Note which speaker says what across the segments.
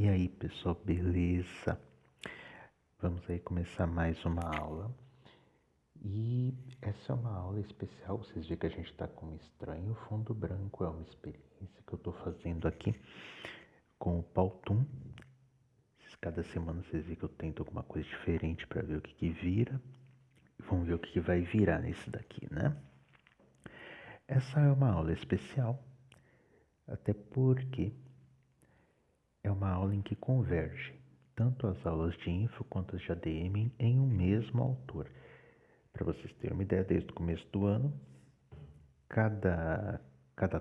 Speaker 1: E aí, pessoal, beleza? Vamos aí começar mais uma aula. E essa é uma aula especial. Vocês veem que a gente está com um estranho fundo branco. É uma experiência que eu estou fazendo aqui com o Powtoon. Cada semana vocês veem que eu tento alguma coisa diferente para ver o que vira. Vamos ver o que vai virar nesse daqui, né? Essa é uma aula especial, até porque é uma aula em que converge tanto as aulas de info quanto as de ADM em um mesmo autor. Para vocês terem uma ideia, desde o começo do ano, cada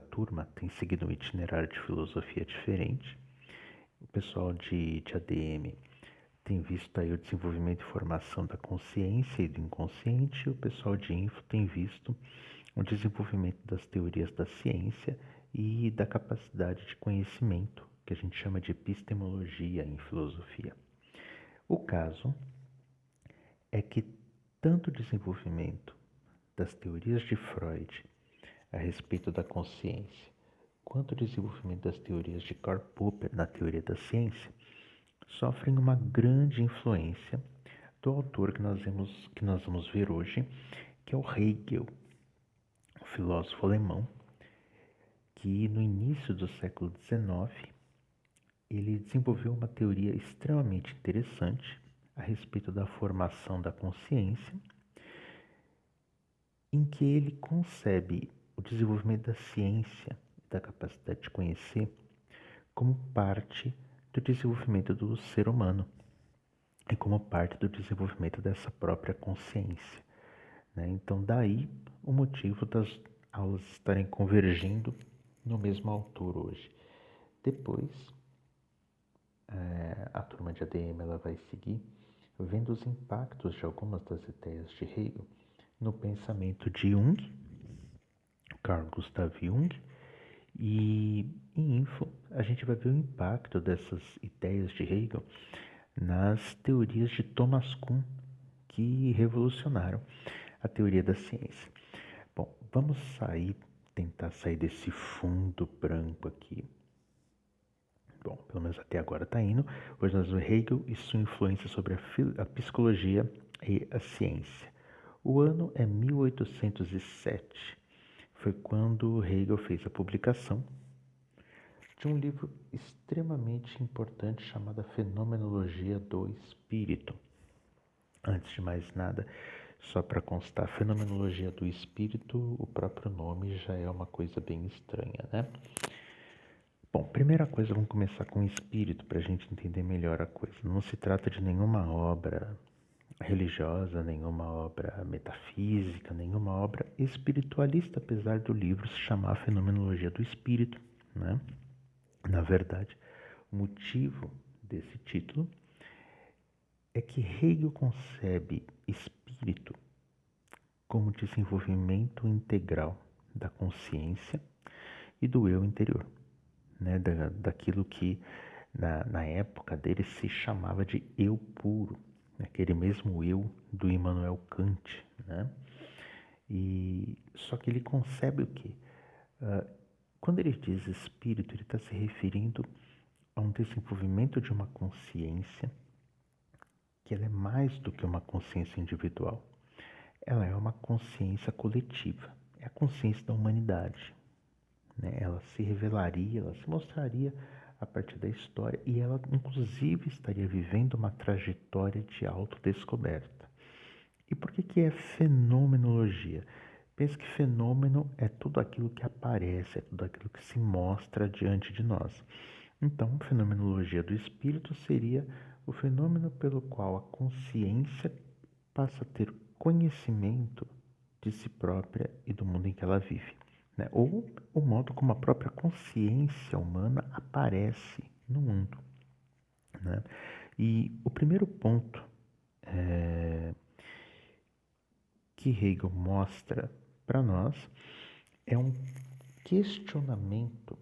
Speaker 1: turma tem seguido um itinerário de filosofia diferente. O pessoal de ADM tem visto aí o desenvolvimento e formação da consciência e do inconsciente, e o pessoal de info tem visto o desenvolvimento das teorias da ciência e da capacidade de conhecimento, que a gente chama de epistemologia em filosofia. O caso é que tanto o desenvolvimento das teorias de Freud a respeito da consciência, quanto o desenvolvimento das teorias de Karl Popper na teoria da ciência, sofrem uma grande influência do autor que nós vamos ver hoje, que é o Hegel, um filósofo alemão, que no início do século XIX ele desenvolveu uma teoria extremamente interessante a respeito da formação da consciência, em que ele concebe o desenvolvimento da ciência e da capacidade de conhecer como parte do desenvolvimento do ser humano e como parte do desenvolvimento dessa própria consciência, né? Então daí o motivo das aulas estarem convergindo no mesmo autor hoje. Depois a turma de ADM ela vai seguir vendo os impactos de algumas das ideias de Hegel no pensamento de Jung, Carl Gustav Jung, e em Info a gente vai ver o impacto dessas ideias de Hegel nas teorias de Thomas Kuhn, que revolucionaram a teoria da ciência. Bom, vamos tentar sair desse fundo branco aqui. Bom, pelo menos até agora está indo. Hoje nós vamos ver Hegel e sua influência sobre a psicologia e a ciência. O ano é 1807. Foi quando Hegel fez a publicação de um livro extremamente importante chamado Fenomenologia do Espírito. Antes de mais nada, só para constar, Fenomenologia do Espírito, o próprio nome já é uma coisa bem estranha, né? Bom, primeira coisa, vamos começar com o espírito para a gente entender melhor a coisa. Não se trata de nenhuma obra religiosa, nenhuma obra metafísica, nenhuma obra espiritualista, apesar do livro se chamar Fenomenologia do Espírito, né? Na verdade, o motivo desse título é que Hegel concebe espírito como desenvolvimento integral da consciência e do eu interior, né? Daquilo que na época dele se chamava de eu puro, aquele mesmo eu do Immanuel Kant, né? E só que ele concebe o quê? Quando ele diz espírito, ele está se referindo a um desenvolvimento de uma consciência que ela é mais do que uma consciência individual. Ela é uma consciência coletiva, é a consciência da humanidade, né? Ela se revelaria, ela se mostraria a partir da história e ela inclusive estaria vivendo uma trajetória de autodescoberta. E por que é fenomenologia? Pensa que fenômeno é tudo aquilo que aparece, é tudo aquilo que se mostra diante de nós. Então, fenomenologia do espírito seria o fenômeno pelo qual a consciência passa a ter conhecimento de si própria e do mundo em que ela vive, né? Ou o modo como a própria consciência humana aparece no mundo, né? E o primeiro ponto que Hegel mostra para nós é um questionamento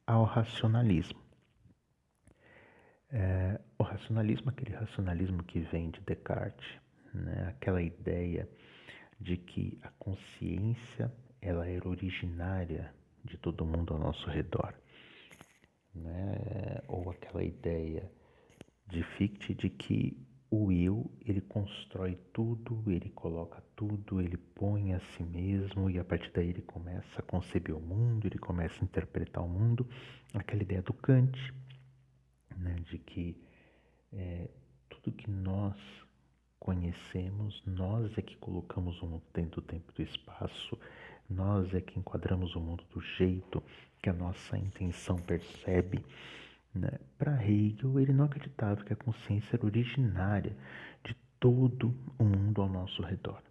Speaker 1: ao racionalismo. O racionalismo, aquele racionalismo que vem de Descartes, né? Aquela ideia de que a consciência ela era originária de todo mundo ao nosso redor, né? Ou aquela ideia de Fichte de que o eu, ele constrói tudo, ele coloca tudo, ele põe a si mesmo e a partir daí ele começa a conceber o mundo, ele começa a interpretar o mundo. Aquela ideia do Kant, né, de que tudo que nós conhecemos, nós é que colocamos o mundo dentro do tempo e do espaço, nós é que enquadramos o mundo do jeito que a nossa intenção percebe. Né? Para Hegel, ele não acreditava que a consciência era originária de todo o mundo ao nosso redor.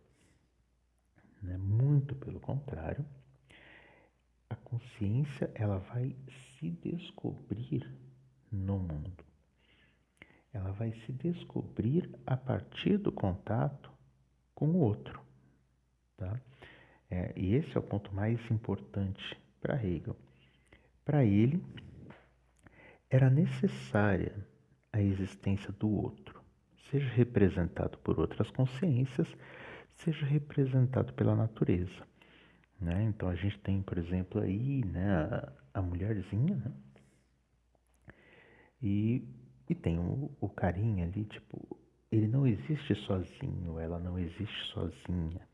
Speaker 1: Né? Muito pelo contrário, a consciência ela vai se descobrir no mundo. Ela vai se descobrir a partir do contato com o outro. Tá? E esse é o ponto mais importante para Hegel. Para ele, era necessária a existência do outro, seja representado por outras consciências, seja representado pela natureza. Né? Então a gente tem, por exemplo, aí, né, a mulherzinha, né? E tem o carinha ali, tipo, ele não existe sozinho, ela não existe sozinha.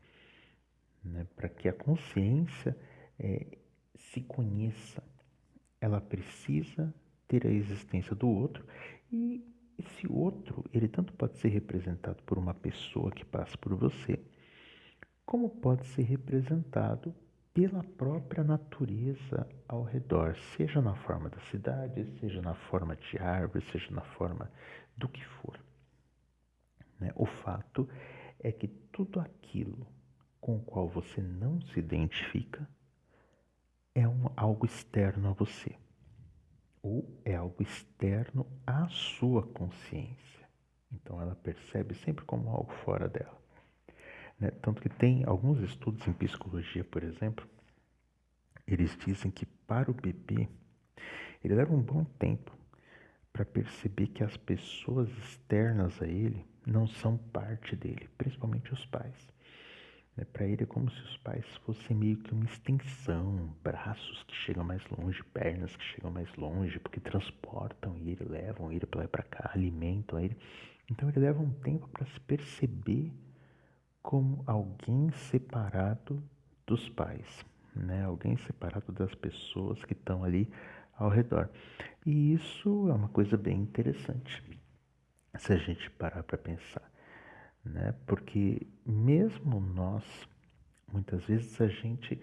Speaker 1: Né? Para que a consciência se conheça, ela precisa ter a existência do outro, e esse outro, ele tanto pode ser representado por uma pessoa que passa por você, como pode ser representado pela própria natureza ao redor, seja na forma da cidade, seja na forma de árvore, seja na forma do que for. Né? O fato é que tudo aquilo com o qual você não se identifica é algo externo a você, ou é algo externo à sua consciência. Então ela percebe sempre como algo fora dela. Né? Tanto que tem alguns estudos em psicologia, por exemplo, eles dizem que para o bebê, ele leva um bom tempo para perceber que as pessoas externas a ele não são parte dele, principalmente os pais. Para ele é como se os pais fossem meio que uma extensão, braços que chegam mais longe, pernas que chegam mais longe, porque transportam ele, levam ele para lá e para cá, alimentam ele. Então ele leva um tempo para se perceber como alguém separado dos pais, né? Alguém separado das pessoas que estão ali ao redor. E isso é uma coisa bem interessante, se a gente parar para pensar, né? Porque mesmo nós, muitas vezes a gente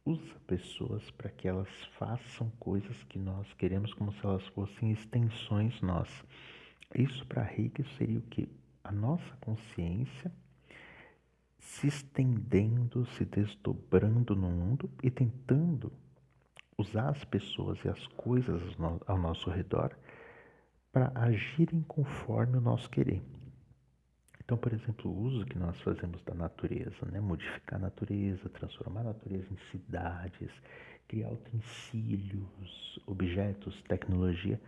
Speaker 1: usa pessoas para que elas façam coisas que nós queremos como se elas fossem extensões nossas. Isso para Hegel seria o que? A nossa consciência se estendendo, se desdobrando no mundo e tentando usar as pessoas e as coisas ao nosso redor para agirem conforme o nosso querer. Então, por exemplo, o uso que nós fazemos da natureza, né? Modificar a natureza, transformar a natureza em cidades, criar utensílios, objetos, tecnologia.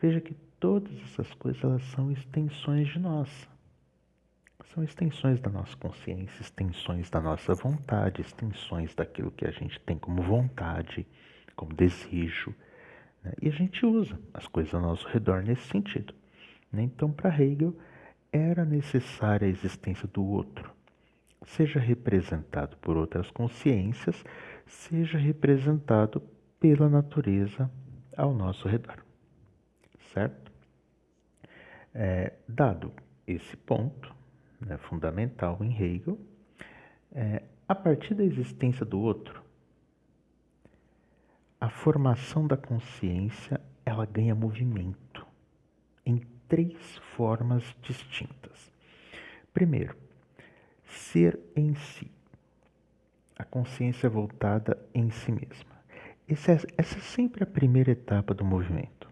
Speaker 1: Veja que todas essas coisas elas são extensões de nós. São extensões da nossa consciência, extensões da nossa vontade, extensões daquilo que a gente tem como vontade, como desejo. Né? E a gente usa as coisas ao nosso redor nesse sentido. Né? Então, para Hegel, era necessária a existência do outro, seja representado por outras consciências, seja representado pela natureza ao nosso redor. Certo? Dado esse ponto, né, fundamental em Hegel, a partir da existência do outro, a formação da consciência ela ganha movimento em 3 formas distintas. Primeiro, ser em si, a consciência voltada em si mesma. Essa é sempre a primeira etapa do movimento.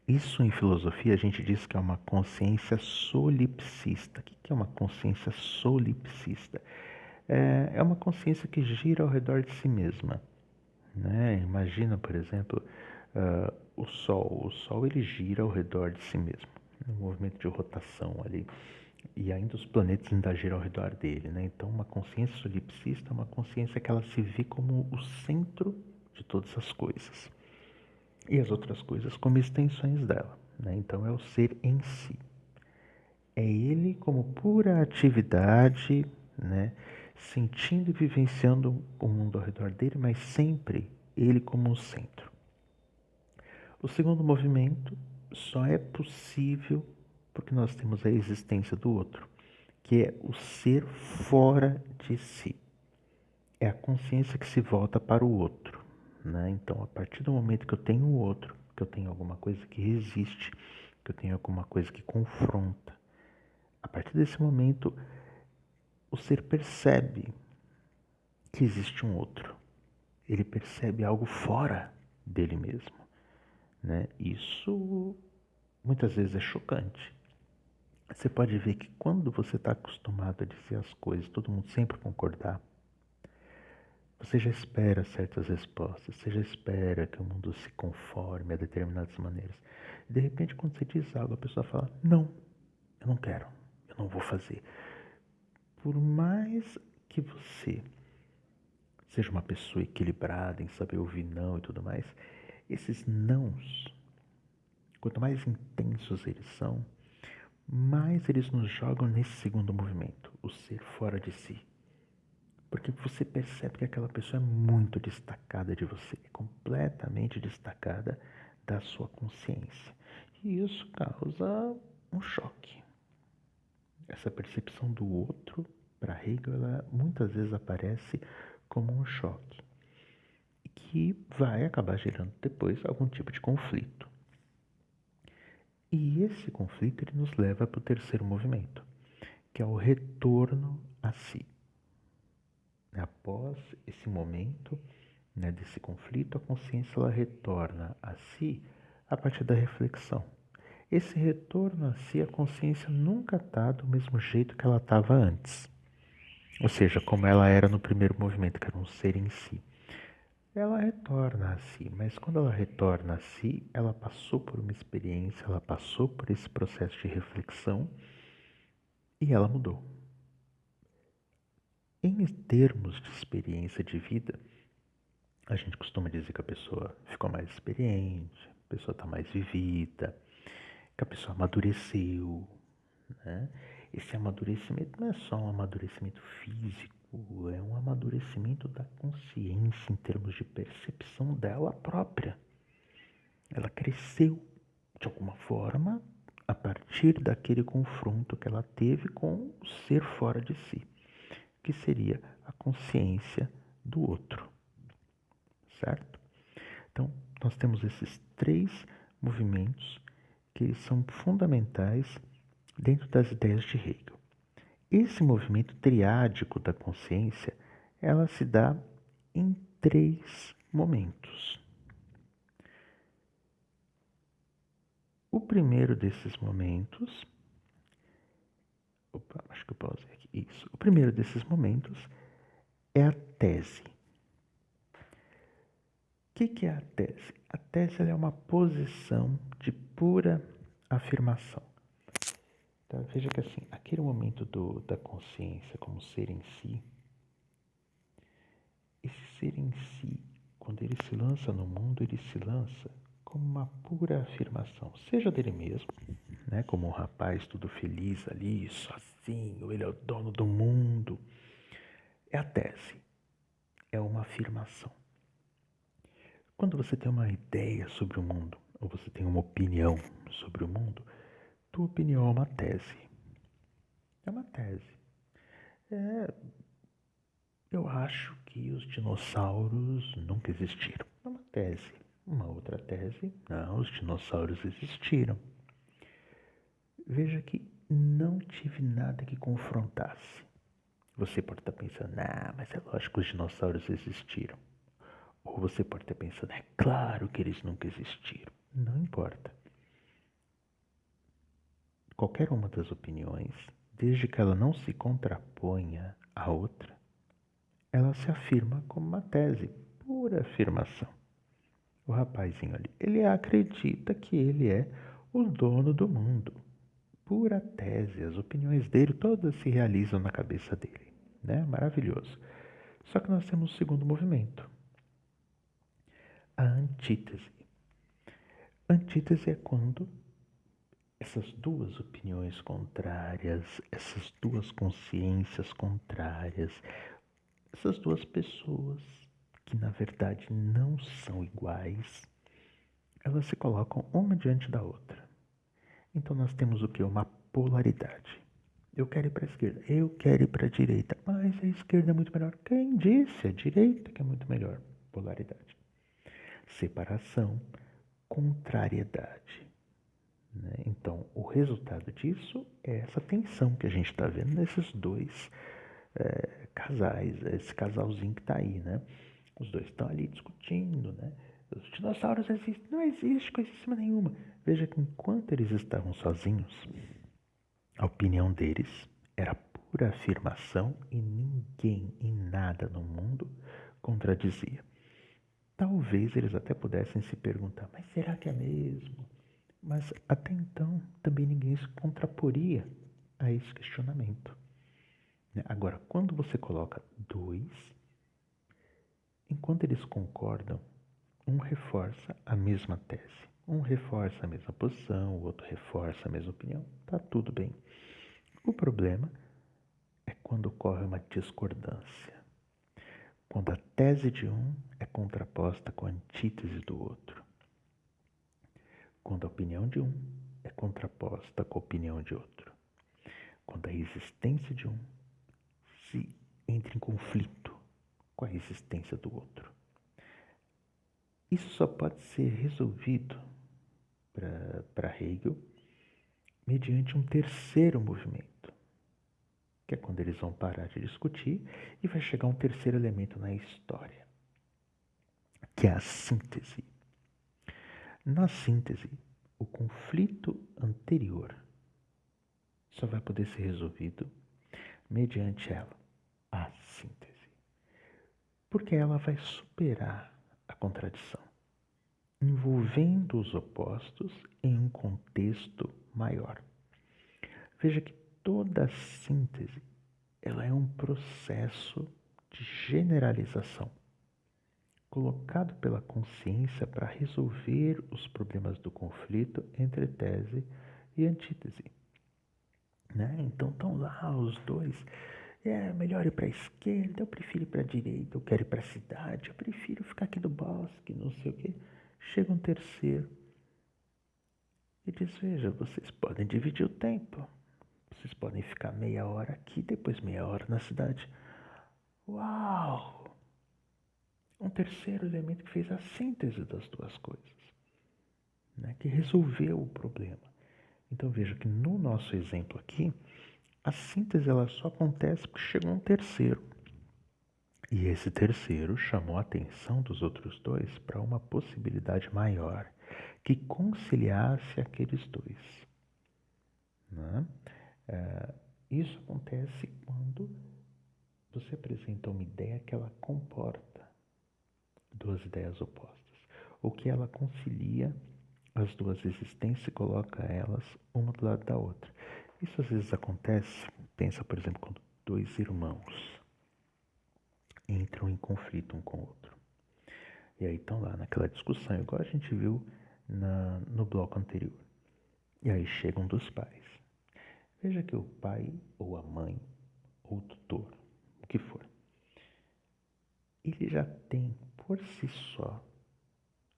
Speaker 1: Isso em filosofia a gente diz que é uma consciência solipsista. O que é uma consciência solipsista? É uma consciência que gira ao redor de si mesma. Né? Imagina, por exemplo, o Sol. O Sol ele gira ao redor de si mesmo. Um movimento de rotação ali. E ainda os planetas ainda giram ao redor dele. Né? Então, uma consciência solipsista é uma consciência que ela se vê como o centro de todas as coisas. e as outras coisas como extensões dela, né? Então é o ser em si. É ele como pura atividade, né? Sentindo e vivenciando o mundo ao redor dele, mas sempre ele como o centro. O segundo movimento só é possível porque nós temos a existência do outro, que é o ser fora de si. É a consciência que se volta para o outro, né? Então, a partir do momento que eu tenho o outro, que eu tenho alguma coisa que resiste, que eu tenho alguma coisa que confronta, a partir desse momento, o ser percebe que existe um outro. Ele percebe algo fora dele mesmo, né? Isso muitas vezes é chocante. Você pode ver que quando você está acostumado a dizer as coisas, todo mundo sempre concordar, você já espera certas respostas, você já espera que o mundo se conforme a determinadas maneiras. E de repente, quando você diz algo, a pessoa fala: não, eu não quero, eu não vou fazer. Por mais que você seja uma pessoa equilibrada em saber ouvir não e tudo mais, esses nãos, quanto mais intensos eles são, mais eles nos jogam nesse segundo movimento, o ser fora de si. Porque você percebe que aquela pessoa é muito destacada de você, é completamente destacada da sua consciência. E isso causa um choque. Essa percepção do outro, para Hegel, ela muitas vezes aparece como um choque, que vai acabar gerando depois algum tipo de conflito. E esse conflito ele nos leva para o terceiro movimento, que é o retorno a si. Após esse momento, né, desse conflito, a consciência ela retorna a si a partir da reflexão. Esse retorno a si, a consciência nunca está do mesmo jeito que ela estava antes. Ou seja, como ela era no primeiro movimento, que era um ser em si. Ela retorna a si, mas quando ela retorna a si, ela passou por uma experiência, ela passou por esse processo de reflexão e ela mudou. Em termos de experiência de vida, a gente costuma dizer que a pessoa ficou mais experiente, a pessoa está mais vivida, que a pessoa amadureceu, né? Esse amadurecimento não é só um amadurecimento físico, é um amadurecimento da consciência em termos de percepção dela própria. Ela cresceu de alguma forma a partir daquele confronto que ela teve com o ser fora de si, que seria a consciência do outro, certo? Então, nós temos esses três movimentos que eles são fundamentais dentro das ideias de Hegel. Esse movimento triádico da consciência, ela se dá em três momentos. O primeiro desses momentos, acho que eu pausei aqui, isso. O primeiro desses momentos é a tese. O que é a tese? A tese é uma posição de pura afirmação. Então, veja que assim, aquele momento da consciência como ser em si, esse ser em si, quando ele se lança no mundo, ele se lança como uma pura afirmação, seja dele mesmo, né, como um rapaz tudo feliz ali, sozinho, ele é o dono do mundo. É a tese, é uma afirmação. Quando você tem uma ideia sobre o mundo, ou você tem uma opinião sobre o mundo, tua opinião é uma tese. É uma tese. Eu acho que os dinossauros nunca existiram. É uma tese. Uma outra tese, não, os dinossauros existiram. Veja que não tive nada que confrontasse. Você pode estar pensando, mas é lógico que os dinossauros existiram. Ou você pode estar pensando, é claro que eles nunca existiram. Não importa. Qualquer uma das opiniões, desde que ela não se contraponha à outra, ela se afirma como uma tese, pura afirmação. O rapazinho ali, ele acredita que ele é o dono do mundo. Pura tese, as opiniões dele todas se realizam na cabeça dele, né? Maravilhoso. Só que nós temos o segundo movimento, a antítese. Antítese é quando essas duas opiniões contrárias, essas duas consciências contrárias, essas duas pessoas que na verdade não são iguais, elas se colocam uma diante da outra. Então nós temos o que? Uma polaridade. Eu quero ir para a esquerda, eu quero ir para a direita, mas a esquerda é muito melhor. Quem disse? A direita que é muito melhor. Polaridade. Separação, contrariedade. Né? Então, o resultado disso é essa tensão que a gente está vendo nesses dois casais, esse casalzinho que está aí, né? Os dois estão ali discutindo, né? Os dinossauros existem, não existe coisíssima nenhuma. Veja que enquanto eles estavam sozinhos, a opinião deles era pura afirmação e ninguém e nada no mundo contradizia. Talvez eles até pudessem se perguntar, mas será que é mesmo? Mas até então também ninguém se contraporia a esse questionamento. Agora, quando você coloca dois, enquanto eles concordam, um reforça a mesma tese, um reforça a mesma posição, o outro reforça a mesma opinião, tá tudo bem. O problema é quando ocorre uma discordância, quando a tese de um é contraposta com a antítese do outro, quando a opinião de um é contraposta com a opinião de outro, quando a existência de um se entra em conflito com a existência do outro. Isso só pode ser resolvido para Hegel mediante um terceiro movimento, que é quando eles vão parar de discutir e vai chegar um terceiro elemento na história, que é a síntese. Na síntese, o conflito anterior só vai poder ser resolvido mediante ela, a síntese, porque ela vai superar a contradição, envolvendo os opostos em um contexto maior. Veja que toda síntese ela é um processo de generalização colocado pela consciência para resolver os problemas do conflito entre tese e antítese. Né? Então estão lá os dois, é melhor ir para a esquerda, eu prefiro ir para a direita, eu quero ir para a cidade, eu prefiro ficar aqui no bosque, não sei o quê. Chega um terceiro e diz, veja, vocês podem dividir o tempo, vocês podem ficar meia hora aqui, depois meia hora na cidade. Uau! Um terceiro elemento que fez a síntese das duas coisas, né? Que resolveu o problema. Então veja que no nosso exemplo aqui, a síntese ela só acontece porque chegou um terceiro. E esse terceiro chamou a atenção dos outros dois para uma possibilidade maior, que conciliasse aqueles dois. Né? Isso acontece quando você apresenta uma ideia que ela comporta duas ideias opostas, ou que ela concilia as duas existências e coloca elas uma do lado da outra. Isso às vezes acontece, pensa por exemplo, quando dois irmãos entram em conflito um com o outro. E aí estão lá naquela discussão, igual a gente viu no bloco anterior. E aí chega um dos pais. Veja que o pai, ou a mãe, ou o tutor, o que for, ele já tem por si só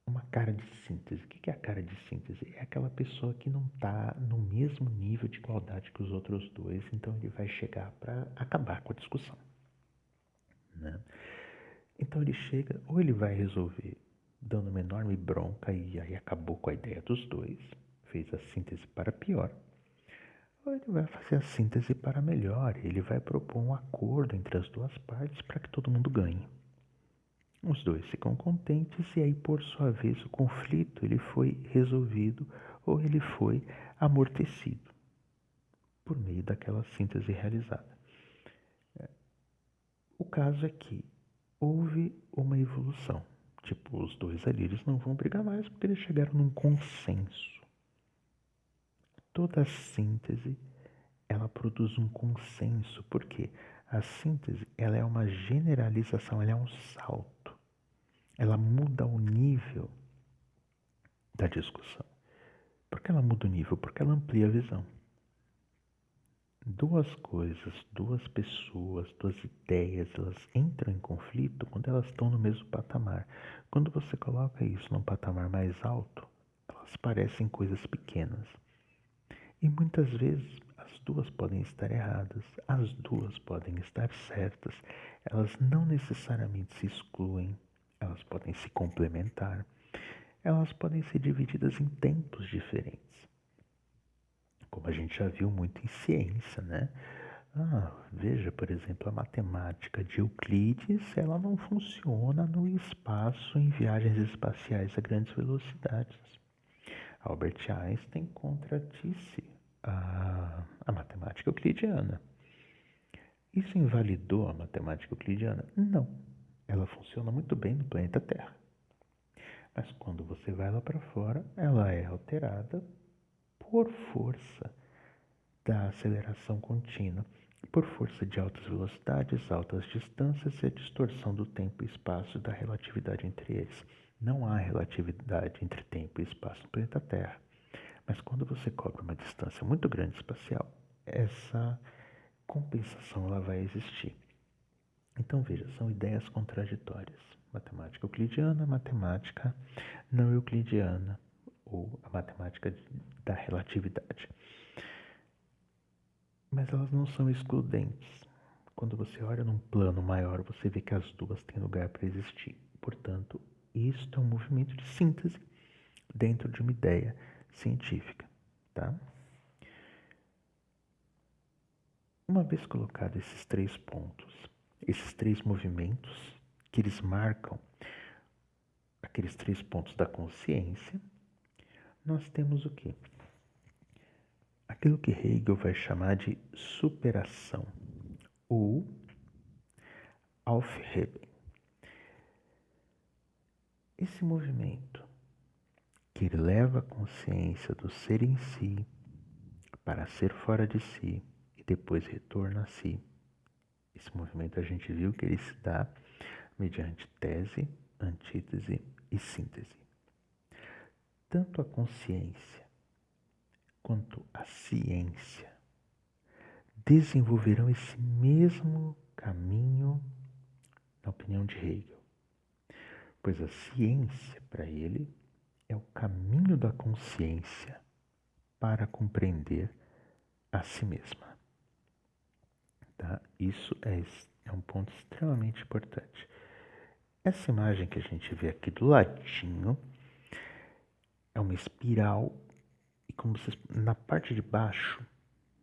Speaker 1: uma cara de síntese. O que é a cara de síntese? É aquela pessoa que não está no mesmo nível de igualdade que os outros dois, então ele vai chegar para acabar com a discussão. Né? Então ele chega, ou ele vai resolver dando uma enorme bronca e aí acabou com a ideia dos dois, fez a síntese para pior, ou ele vai fazer a síntese para melhor, ele vai propor um acordo entre as duas partes para que todo mundo ganhe. Os dois ficam contentes e aí, por sua vez, o conflito ele foi resolvido ou ele foi amortecido por meio daquela síntese realizada. O caso é que houve uma evolução. Tipo, os dois ali, eles não vão brigar mais porque eles chegaram num consenso. Toda síntese, ela produz um consenso, porque a síntese, ela é uma generalização, ela é um salto. Ela muda o nível da discussão. Por que ela muda o nível? Porque ela amplia a visão. Duas coisas, duas pessoas, duas ideias, elas entram em conflito quando elas estão no mesmo patamar. Quando você coloca isso num patamar mais alto, elas parecem coisas pequenas. E muitas vezes as duas podem estar erradas, as duas podem estar certas, elas não necessariamente se excluem, elas podem se complementar, elas podem ser divididas em tempos diferentes. Como a gente já viu muito em ciência, né? Veja, por exemplo, a matemática de Euclides, ela não funciona no espaço em viagens espaciais a grandes velocidades. Albert Einstein contradisse a matemática euclidiana. Isso invalidou a matemática euclidiana? Não. Ela funciona muito bem no planeta Terra. Mas quando você vai lá para fora, ela é alterada por força da aceleração contínua, por força de altas velocidades, altas distâncias e a distorção do tempo e espaço da relatividade entre eles. Não há relatividade entre tempo e espaço no planeta Terra. Mas quando você cobre uma distância muito grande espacial, essa compensação ela vai existir. Então veja, são ideias contraditórias. Matemática euclidiana, matemática não euclidiana, ou a matemática da relatividade. Mas elas não são excludentes. Quando você olha num plano maior, você vê que as duas têm lugar para existir. Portanto, isto é um movimento de síntese dentro de uma ideia científica, tá? Uma vez colocados esses três pontos, esses três movimentos, que eles marcam aqueles três pontos da consciência, nós temos o quê? Aquilo que Hegel vai chamar de superação, ou Aufheben. Esse movimento que leva a consciência do ser em si para ser fora de si e depois retorna a si. Esse movimento a gente viu que ele se dá mediante tese, antítese e síntese. Tanto a consciência quanto a ciência desenvolverão esse mesmo caminho, na opinião de Hegel, pois a ciência, para ele, é o caminho da consciência para compreender a si mesma. Tá? Isso é um ponto extremamente importante. Essa imagem que a gente vê aqui do ladinho é uma espiral e como vocês, na parte de baixo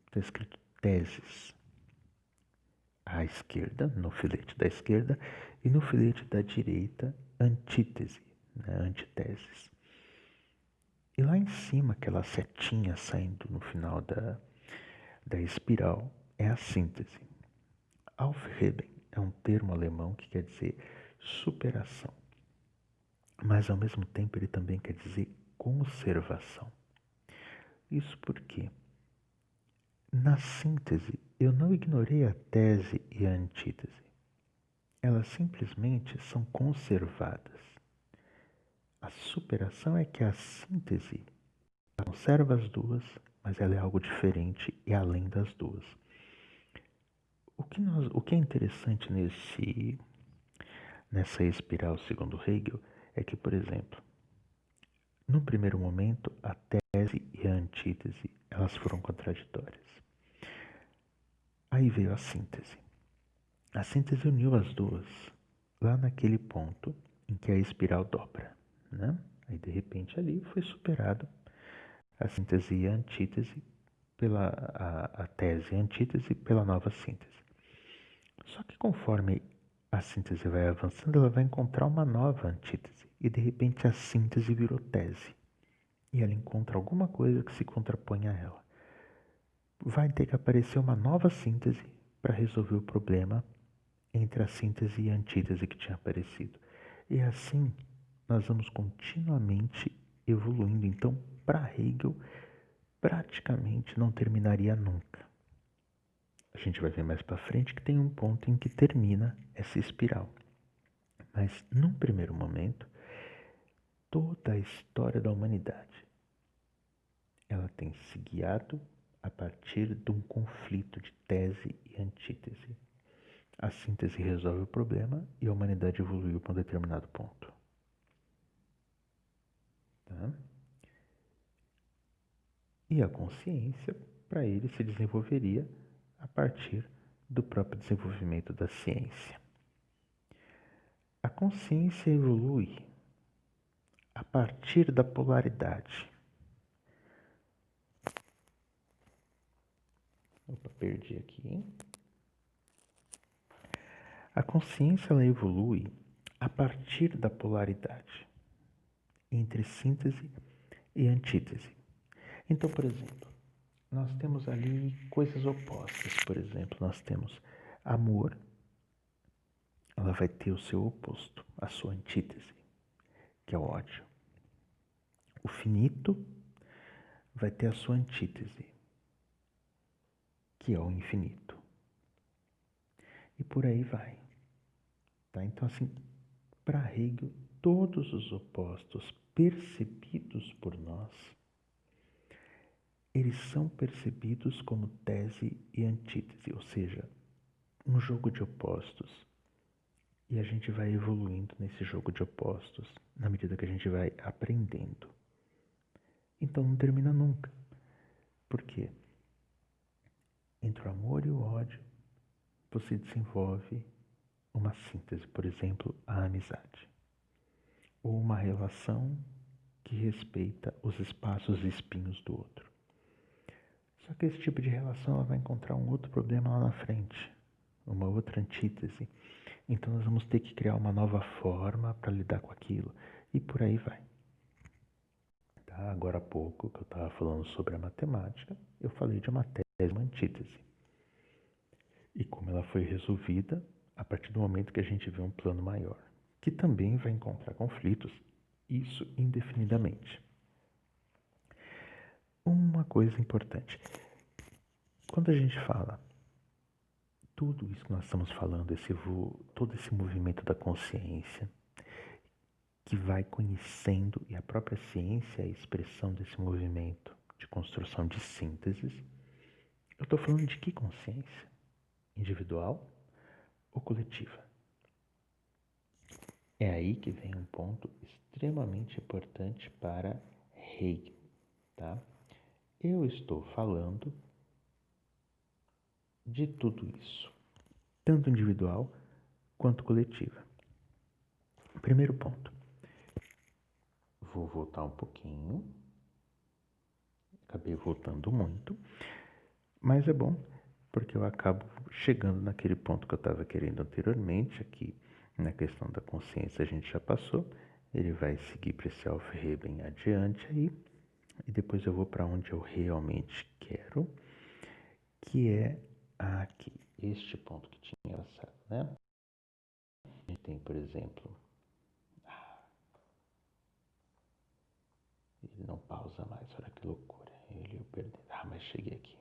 Speaker 1: está escrito teses à esquerda, no filete da esquerda, e no filete da direita, antítese, né, antiteses. E lá em cima, aquela setinha saindo no final da espiral, é a síntese. Aufheben é um termo alemão que quer dizer superação, mas ao mesmo tempo ele também quer dizer conservação. Isso porque, na síntese, eu não ignorei a tese e a antítese. Elas simplesmente são conservadas. A superação é que a síntese conserva as duas, mas ela é algo diferente e além das duas. O que é interessante nessa espiral, segundo Hegel, é que, por exemplo, num primeiro momento, a tese e a antítese elas foram contraditórias. Aí veio a síntese. A síntese uniu as duas lá naquele ponto em que a espiral dobra, né? Aí de repente ali foi superado a síntese e a antítese pela a tese e a antítese pela nova síntese. Só que conforme a síntese vai avançando, ela vai encontrar uma nova antítese e de repente a síntese virou tese e ela encontra alguma coisa que se contrapõe a ela. Vai ter que aparecer uma nova síntese para resolver o problema entre a síntese e a antítese que tinha aparecido. E assim nós vamos continuamente evoluindo. Então, para Hegel, praticamente não terminaria nunca. A gente vai ver mais para frente que tem um ponto em que termina essa espiral. Mas num primeiro momento, toda a história da humanidade, ela tem se guiado a partir de um conflito de tese e antítese. A síntese resolve o problema e a humanidade evoluiu para um determinado ponto. Tá? E a consciência, para ele, se desenvolveria a partir do próprio desenvolvimento da ciência. A consciência evolui a partir da polaridade. Opa, perdi aqui, hein? A consciência ela evolui a partir da polaridade entre síntese e antítese. Então, por exemplo, nós temos ali coisas opostas. Por exemplo, nós temos amor, ela vai ter o seu oposto, a sua antítese, que é o ódio. O finito vai ter a sua antítese, que é o infinito. E por aí vai. Tá? Então, assim, para Hegel, todos os opostos percebidos por nós, eles são percebidos como tese e antítese, ou seja, um jogo de opostos. E a gente vai evoluindo nesse jogo de opostos na medida que a gente vai aprendendo. Então não termina nunca. Por quê? Entre o amor e o ódio, você desenvolve uma síntese, por exemplo, a amizade. Ou uma relação que respeita os espaços e espinhos do outro. Só que esse tipo de relação ela vai encontrar um outro problema lá na frente, uma outra antítese. Então nós vamos ter que criar uma nova forma para lidar com aquilo. E por aí vai. Tá? Agora há pouco, que eu estava falando sobre a matemática, eu falei de uma tese, uma antítese. E como ela foi resolvida a partir do momento que a gente vê um plano maior, que também vai encontrar conflitos, isso indefinidamente. Uma coisa importante. Quando a gente fala tudo isso que nós estamos falando, todo esse movimento da consciência, que vai conhecendo, e a própria ciência é a expressão desse movimento de construção de sínteses, eu estou falando de que consciência? Individual ou coletiva? É aí que vem um ponto extremamente importante para Hegel, tá? Eu estou falando de tudo isso, tanto individual quanto coletiva. Primeiro ponto. Vou voltar um pouquinho. Acabei voltando muito, mas é bom porque eu acabo chegando naquele ponto que eu estava querendo anteriormente. Aqui na questão da consciência a gente já passou. Ele vai seguir para esse Aufheben adiante aí, e depois eu vou para onde eu realmente quero, que é aqui, este ponto que tinha passado, né? A gente tem, por exemplo, ele não pausa mais, olha que loucura, eu perdi, mas cheguei aqui.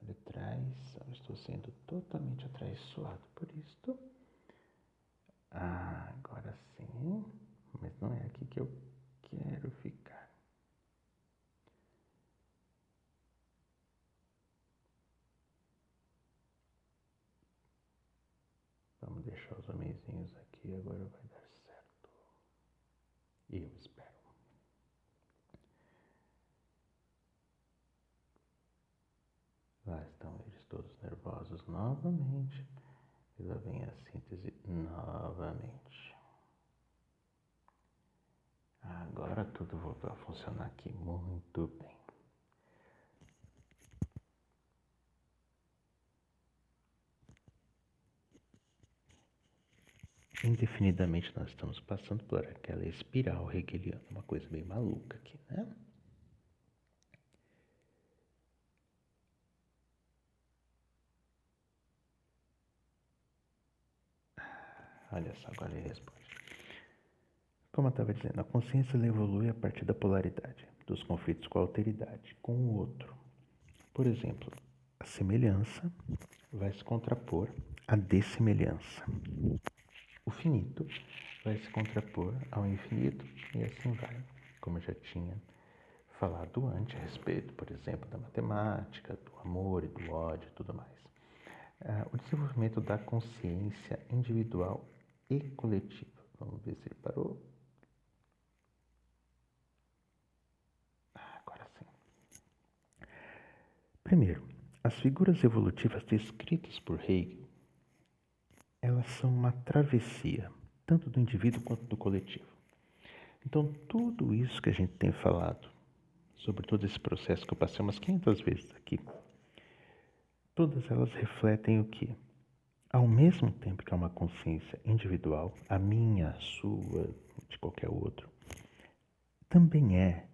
Speaker 1: Olha atrás, eu estou sendo totalmente atraiçoado por isto. Agora sim, mas não é aqui que eu quero ficar. Vamos deixar os homenzinhos aqui, agora vai dar certo. E eu espero. Lá estão eles todos nervosos novamente. E lá vem a síntese novamente. Agora tudo voltou a funcionar aqui muito bem. Indefinidamente nós estamos passando por aquela espiral hegeliana, uma coisa bem maluca aqui, né? Olha só, agora ele responde. Como eu estava dizendo, a consciência evolui a partir da polaridade, dos conflitos com a alteridade, com o outro. Por exemplo, a semelhança vai se contrapor à dessemelhança. O finito vai se contrapor ao infinito e assim vai, como eu já tinha falado antes a respeito, por exemplo, da matemática, do amor e do ódio e tudo mais. O desenvolvimento da consciência individual e coletiva. Vamos ver se ele parou. Agora sim. Primeiro, as figuras evolutivas descritas por Hegel, elas são uma travessia, tanto do indivíduo quanto do coletivo. Então, tudo isso que a gente tem falado, sobre todo esse processo que eu passei umas 500 vezes aqui, todas elas refletem o quê? Ao mesmo tempo que é uma consciência individual, a minha, a sua, de qualquer outro, também é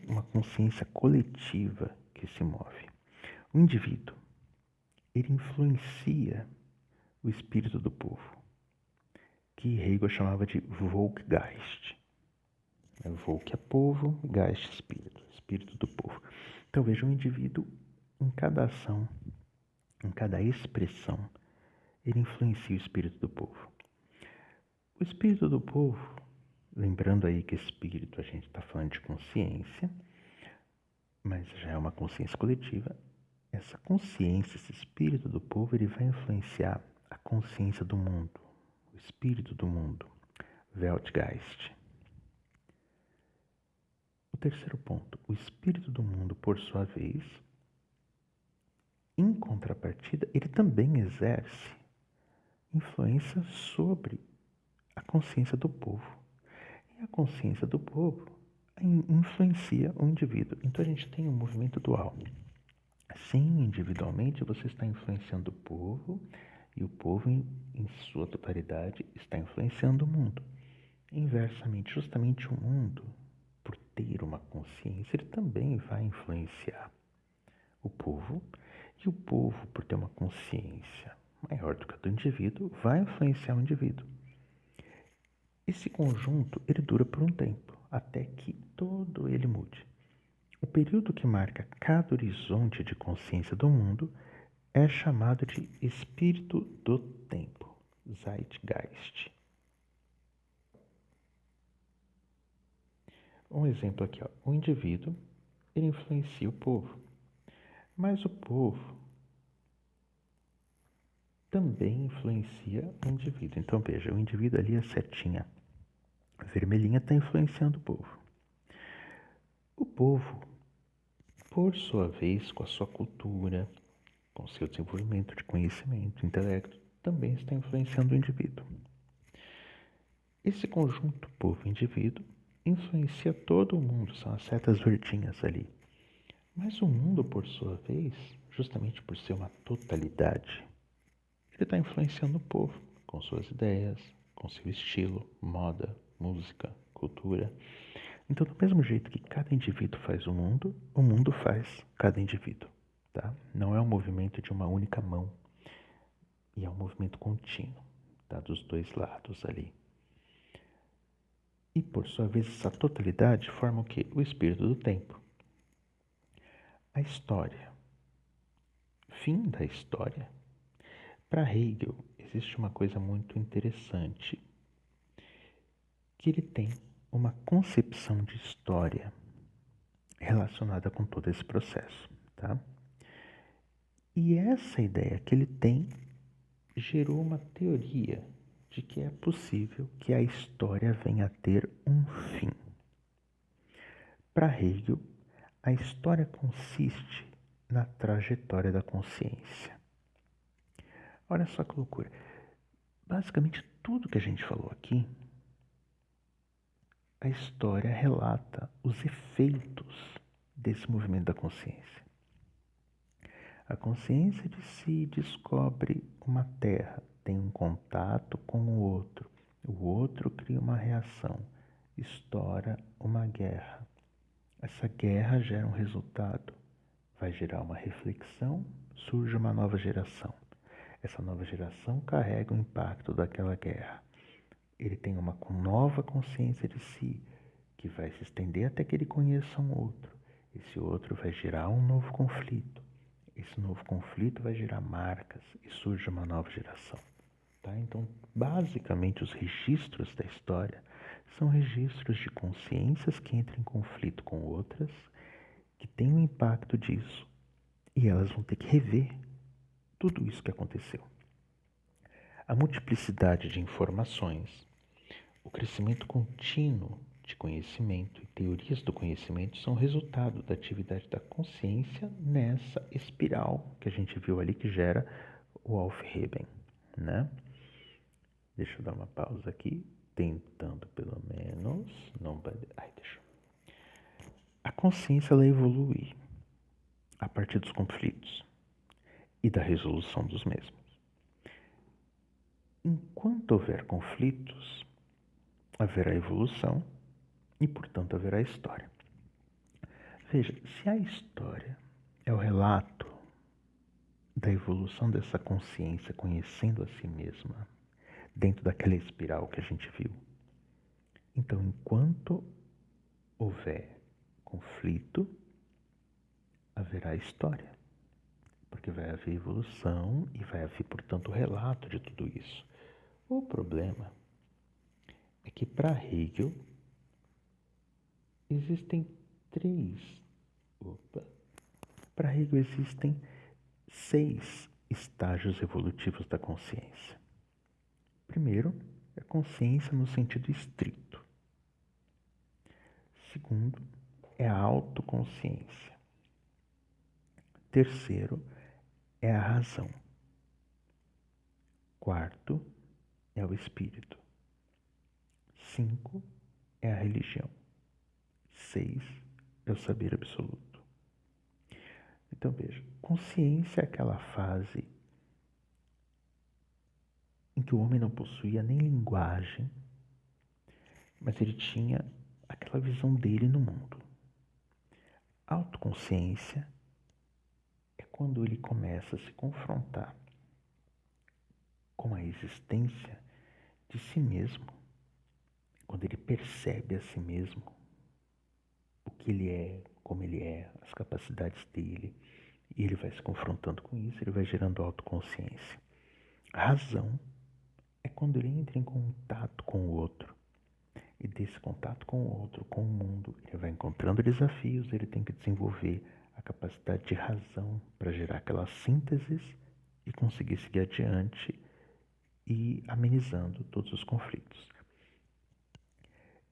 Speaker 1: uma consciência coletiva que se move. O indivíduo, ele influencia o espírito do povo, que Hegel chamava de Volksgeist. Volk é povo, Geist espírito, espírito do povo. Então veja, o indivíduo em cada ação, em cada expressão, ele influencia o espírito do povo. O espírito do povo, lembrando aí que espírito a gente está falando de consciência, mas já é uma consciência coletiva, essa consciência, esse espírito do povo, ele vai influenciar a consciência do mundo, o espírito do mundo, Weltgeist. O terceiro ponto, o espírito do mundo, por sua vez, em contrapartida, ele também exerce influência sobre a consciência do povo. E a consciência do povo influencia o indivíduo. Então a gente tem um movimento dual. Sim, individualmente você está influenciando o povo e o povo, em sua totalidade, está influenciando o mundo. Inversamente, justamente o mundo, por ter uma consciência, ele também vai influenciar o povo, e o povo, por ter uma consciência maior do que a do indivíduo, vai influenciar o indivíduo. Esse conjunto, ele dura por um tempo, até que todo ele mude. O período que marca cada horizonte de consciência do mundo é chamado de espírito do tempo, Zeitgeist. Um exemplo aqui, ó. O indivíduo, ele influencia o povo, mas o povo também influencia o indivíduo. Então veja, o indivíduo ali, a setinha vermelhinha, está influenciando o povo. O povo, por sua vez, com a sua cultura, com seu desenvolvimento de conhecimento, intelecto, também está influenciando o indivíduo. Esse conjunto povo-indivíduo influencia todo o mundo, são as setas verdinhas ali. Mas o mundo, por sua vez, justamente por ser uma totalidade, ele está influenciando o povo com suas ideias, com seu estilo, moda, música, cultura. Então, do mesmo jeito que cada indivíduo faz o mundo faz cada indivíduo. Tá? Não é um movimento de uma única mão, e é um movimento contínuo, tá? Dos dois lados ali. E, por sua vez, essa totalidade forma o quê? O espírito do tempo. A história. Fim da história. Para Hegel, existe uma coisa muito interessante, que ele tem uma concepção de história relacionada com todo esse processo, tá? E essa ideia que ele tem gerou uma teoria de que é possível que a história venha a ter um fim. Para Hegel, a história consiste na trajetória da consciência. Olha só que loucura. Basicamente, tudo que a gente falou aqui, a história relata os efeitos desse movimento da consciência. A consciência de si descobre uma terra, tem um contato com o outro cria uma reação, estoura uma guerra. Essa guerra gera um resultado, vai gerar uma reflexão, surge uma nova geração. Essa nova geração carrega o impacto daquela guerra. Ele tem uma nova consciência de si, que vai se estender até que ele conheça um outro. Esse outro vai gerar um novo conflito. Esse novo conflito vai gerar marcas e surge uma nova geração. Tá? Então, basicamente, os registros da história são registros de consciências que entram em conflito com outras, que têm um impacto disso, e elas vão ter que rever tudo isso que aconteceu. A multiplicidade de informações, o crescimento contínuo de conhecimento e teorias do conhecimento são resultado da atividade da consciência nessa espiral que a gente viu ali que gera o Aufheben, né? Deixa eu dar uma pausa aqui, tentando pelo menos não vai. Ai, deixa. A consciência ela evolui a partir dos conflitos e da resolução dos mesmos. Enquanto houver conflitos, haverá evolução e, portanto, haverá história. Veja, se a história é o relato da evolução dessa consciência conhecendo a si mesma, dentro daquela espiral que a gente viu, então, enquanto houver conflito, haverá história, porque vai haver evolução e vai haver, portanto, o relato de tudo isso. O problema é que para Hegel existem para Hegel existem 6 estágios evolutivos da consciência. Primeiro, é a consciência no sentido estrito. Segundo, é a autoconsciência. Terceiro, é a razão. Quarto, é o espírito. 5, é a religião. 6, é o saber absoluto. Então veja, consciência é aquela fase em que o homem não possuía nem linguagem, mas ele tinha aquela visão dele no mundo. Autoconsciência é quando ele começa a se confrontar com a existência de si mesmo, quando ele percebe a si mesmo, o que ele é, como ele é, as capacidades dele, e ele vai se confrontando com isso, ele vai gerando autoconsciência. A razão é quando ele entra em contato com o outro, e desse contato com o outro, com o mundo, ele vai encontrando desafios, ele tem que desenvolver a capacidade de razão para gerar aquelas sínteses e conseguir seguir adiante e amenizando todos os conflitos.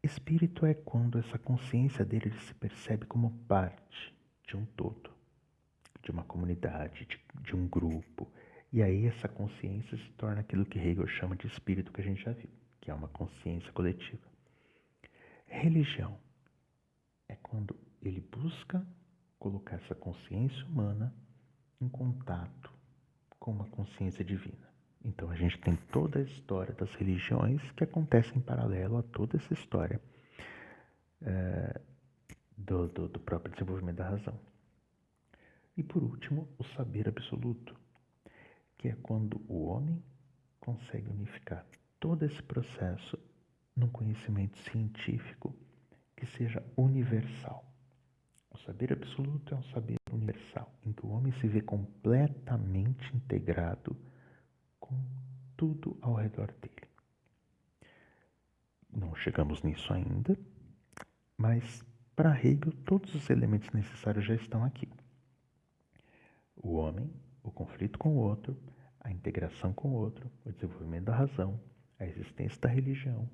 Speaker 1: Espírito é quando essa consciência dele se percebe como parte de um todo, de uma comunidade, de um grupo. E aí essa consciência se torna aquilo que Hegel chama de espírito, que a gente já viu, que é uma consciência coletiva. Religião é quando ele busca colocar essa consciência humana em contato com uma consciência divina. Então a gente tem toda a história das religiões que acontece em paralelo a toda essa história do próprio desenvolvimento da razão. E por último, o saber absoluto, que é quando o homem consegue unificar todo esse processo num conhecimento científico que seja universal. O saber absoluto é um saber universal, em que o homem se vê completamente integrado com tudo ao redor dele. Não chegamos nisso ainda, mas para Hegel todos os elementos necessários já estão aqui. O homem, o conflito com o outro, a integração com o outro, o desenvolvimento da razão, a existência da religião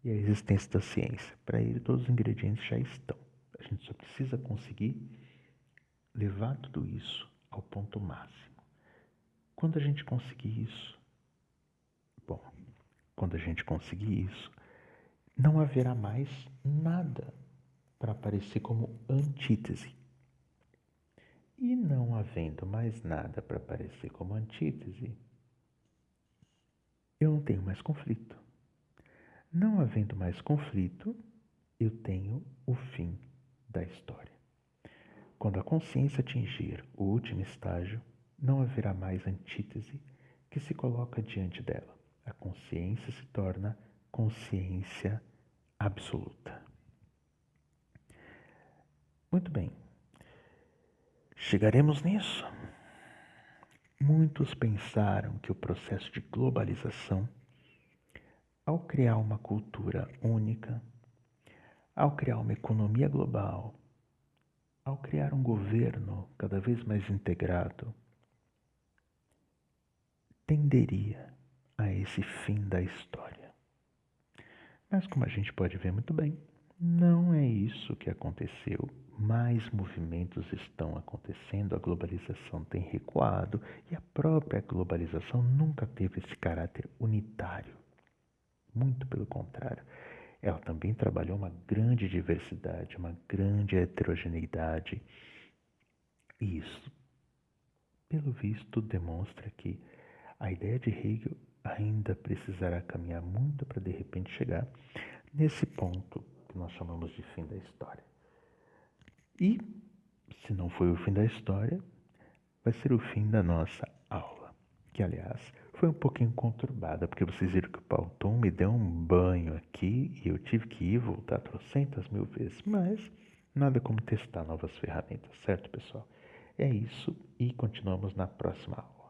Speaker 1: e a existência da ciência. Para ele todos os ingredientes já estão. A gente só precisa conseguir levar tudo isso ao ponto máximo. Quando a gente conseguir isso, não haverá mais nada para aparecer como antítese. E não havendo mais nada para aparecer como antítese, eu não tenho mais conflito. Não havendo mais conflito, eu tenho o fim da história. Quando a consciência atingir o último estágio, não haverá mais antítese que se coloca diante dela. A consciência se torna consciência absoluta. Muito bem. chegaremos nisso. Muitos pensaram que o processo de globalização, ao criar uma cultura única, ao criar uma economia global, ao criar um governo cada vez mais integrado, tenderia a esse fim da história. Mas como a gente pode ver muito bem, não é isso que aconteceu. Mais movimentos estão acontecendo, a globalização tem recuado e a própria globalização nunca teve esse caráter unitário. Muito pelo contrário, ela também trabalhou uma grande diversidade, uma grande heterogeneidade. E isso, pelo visto, demonstra que a ideia de Hegel ainda precisará caminhar muito para de repente chegar nesse ponto que nós chamamos de fim da história. E, se não foi o fim da história, vai ser o fim da nossa aula, que aliás foi um pouquinho conturbada, porque vocês viram que o Pauton me deu um banho aqui e eu tive que ir e voltar 300.000 vezes, mas nada como testar novas ferramentas, certo, pessoal? É isso e continuamos na próxima aula.